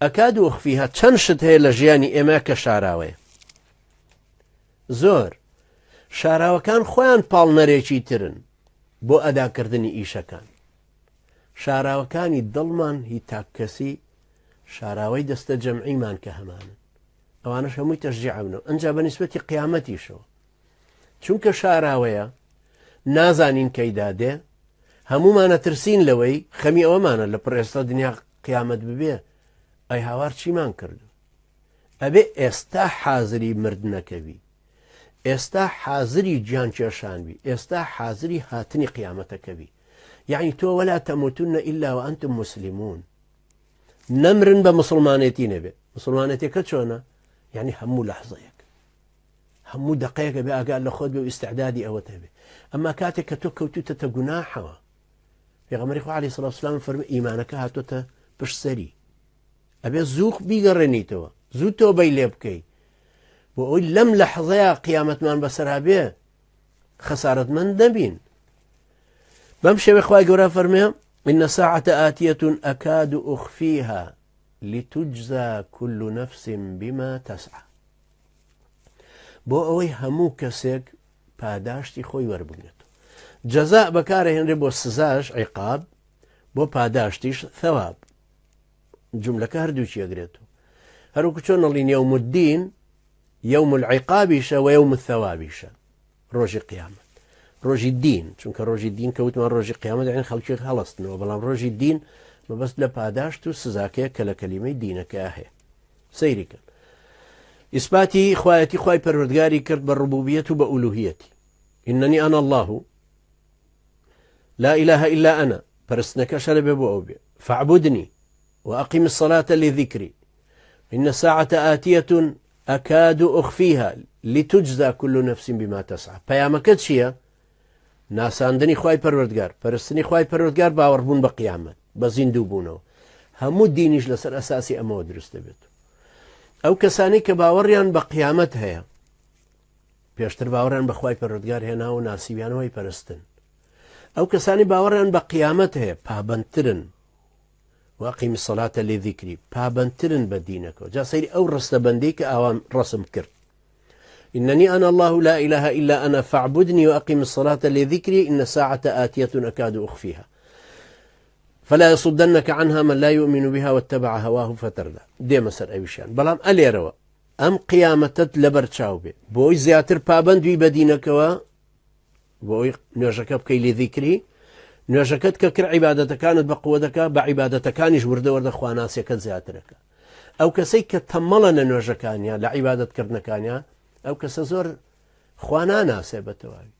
ئەکاد وەخفیها چەند شت هەیە لە ژیانی ئێمە کە شاراوەیە. زۆر شاراوەکان خۆیان پاڵنەرێکی ترن بۆ ئەداکردنی ئیشەکان. شاراوەکانی دڵمان هی تاکەسی شاراوەی دەستە جەمعیمان کە هەمانن، ئەوانش هەمووی تەشجیعبنەوە. ئەنجا بە نیسبەتی قیامەتیشەوە، چونکە شاراوەیە نازانین کەیدا دێ، هەمومانە ترسین لەوەی خەمی ئەوەمانە لە پڕێستا دنیا قیامەت ببێ. ئەی هاوار چیمان کردو؟ ئەبێ ئێستا حازری مردنەکەوی، ئێستا حازری گیان کێشانبی، ئێستا حازری هاتنی قیامەتەکەوی. یعنی تۆ وەلا تەموتونە ئیلا وەئەنتم مسلمون، نەمرن بە مسلمانێتی نەبێ. مسلمانێتێکە چۆنە؟ یعنی هەموو لەحظەیەک، هەموو دقەیەکە بێ ئاگار لە خۆت بێ و ئیستعدادی ئەوەتە بێ. ئەمما کاتێک کە تۆ کەوتوتە گوناحەوە، پێغەمبەری خوا عەلەیهی سەڵاتو وەسەلام فەرمووی ئیمانەکە هاتۆتە پشت سەری، ئەبێ زوو بیگەڕێنیتەوە، زوو تۆبەی لێ بکەی بۆ ئەوەی لەم لەحظەیە قیامەتمان بەسەرا بێ خەسارەتمەند نەبین. بەم شێوەیە خوای گەورە فەرمێ إن الساعة آتية أكاد أخفيها لتجزى كل نفس بما تسعى. بۆ ئەوەی هەموو کەسێک پاداشتی خۆی وەربگرێت. جەزا بەکارهێنرێ بۆ سزاش عیقاب، بۆ پاداشتیش ثەواب. جملەکە هەردووچی ئەگرێتەوە. هەروکو چۆن نەڵین یەوم الدین، یەوم العیقابیشە و یەوم الثەوابیشە، ڕۆژی قیامەت، ڕۆژی دین. چونکە ڕۆژی دین کەوتمان ڕۆژی قیامەت یعنی خەڵکی هەڵەستنەوە، بەڵام ڕۆژی دین مەبەست لە پاداشت و سزاکەیە کە لە کەلیمەی دینەکە هەیە. سەیریکەن. ئیسباتی خوایەتی خوای پەروەردگاری کرد بە ڕوبوبیەت و بە ئولوهیەتی. إنني أنا الله لا إله إلا أنا، پەرستنەکەشە لەبێ بۆ ئەو بێ. فاعبدني وأقم الصلاة لذكري إن الساعة آتية أكاد أخفيها لتجزى كل نفس بما تسعى. پەیامەکە چییە؟ ناساندنی خوای پەروەردگار، پەرستنی خوای پەروەردگار، باوەڕبوون بە قیامەت، بە زیندوو بوونەوە. هەموو دینیش لەسەر ئەساسی ئەمەوە دروست دەبێت. ئەو کەسانی کە باوەڕیان بە قیامەت هەیە، پێشتر باوەڕیان بە خوای پەروەردگار هێنا و ناسیبیانەوەی پەرستن. ئەو کەسانی باوەڕیان بە قیامەت هەیە پابەندترن. وأقم الصلاة لذكري، پابەندترن بە دینەکەەوە. جا سەیری ئەو ڕستەبەندەی کە ئاوام ڕسم کرد. إنني أنا الله لا إله إلا أنا فاعبدني وأقم الصلاة لذكري إن الساعة آتية أكاد أخفيها فلا يصدنك عنها من لا يؤمن بها واتبع هواه فتردى. دێمە سەر ئەویشیان. بەڵام ئەلێرەوە ئەم قیامەتت لەبەرچاو بێ، بۆی زیاتر پابەندوی بە دینەکەوە، بۆی نوێژەکە بکەی لێ ذیکری. نوێژەکەت کە کرد عیبادەتەکانت بە قووە دەکا، بە عیبادەتەکانیش وردە وەردە خواناسیەکەت زیاترەکە. ئەو کەسەی کە تەمەڵە لە نوێژەکانیە، لە عیبادەتکردنەکانیە، ئەو کەسە زۆر خوا ناناسێ بە تەواوی.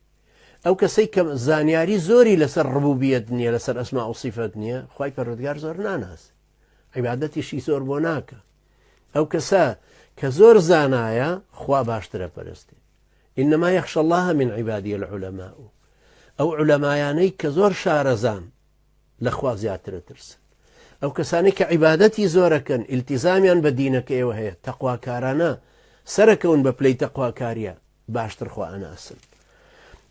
ئەو کەسەی کە زانیاری زۆری لەسەر ڕبوبیەت نییە، لەسەر ئەسما و صیفەت نییە، خوای پەروەردگار زۆر ناناسێ، عیبادەتیشی زۆر بۆ ناکە. ئەو کەسە کە زۆر زانایە، خوا باشترە پەرستی. إنما يخشى الله من عبادي العلماء. ئەو عولەمایانەی کە زۆر شارەزان لە خوا زیاترە ترسن. ئەو کەسانی کە عیبادەتی زۆرەکەن، ئیلتیزامیان بە دینەکەیەوە هەیە، تەقواکارانە، سەرەکەون بە پلەی تەقواکاریە، باشتر خوا ئەناسن.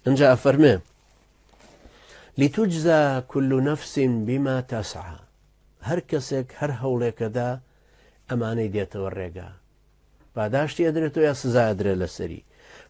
ئەنجا ئەفەرمێ لتجزى كل نفس بما تسعى. هەر کەسێک هەر هەوڵێکەدا ئەمانەی دێتەوە ڕێگا، پاداشتی ئەدرێتەوە یا سزا ئەدرێت لەسەری.